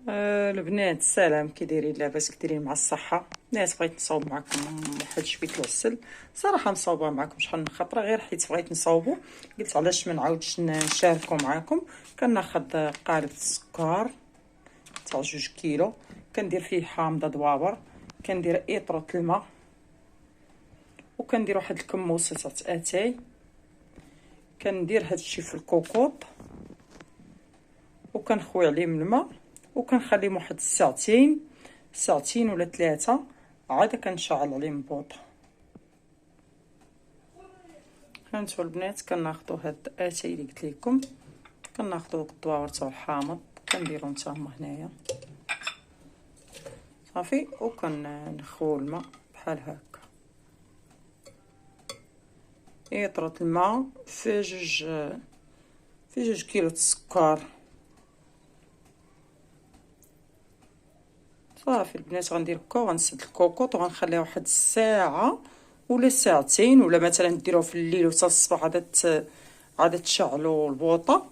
البنات السلام، كي دايرين؟ لاباس؟ كديرين مع الصحه؟ الناس بغيت نصاوب معكم واحد شويه العسل. صراحه مصاوبه معكم شحال من خطره، غير حيت بغيت نصاوبو قلت علاش ما نعاودش نشاركو معكم. كناخذ قالب السكر تاع 2 كيلو، كندير فيه حامضه دوابر، كندير ايطرة الماء، وكندير واحد الكموسه تاع اتاي، كندير هادشي في الكوكوط وكنخوي عليه من الماء وكنخليهم واحد ساعتين ولا 3، عاد كنشعل عليه مبوطه. هانتو البنات كناخدو هاد اتاي اللي قلت لكم، كناخدو دوك الدواور تاع الحامض كنديرهم حتى هما هنايا صافي، وكنخوو الماء بحال هكا. ايطرة الماء في جوج كيلو السكر. صافي البنات غندير هكا وغنسد الكوكوط وغنخليها واحد الساعه ولا ساعتين، ولا مثلا ديروه في الليل وحتى الصباح عاد تشعلوا البوطه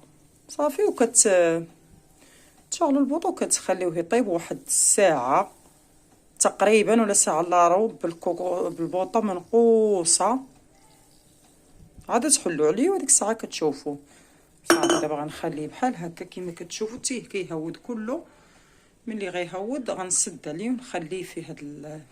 صافي، تشعلوا البوطه وكتخليوه يطيب واحد الساعه تقريبا ولا ساعه الا ربع بالبوطه منقوصه، عاد تحلوا عليه وديك الساعه كتشوفوه صافي. دابا غنخليه بحال هكا كما كتشوفوا تيه كيهود كله. ملي غيهود غنسد عليه ونخليه في هاد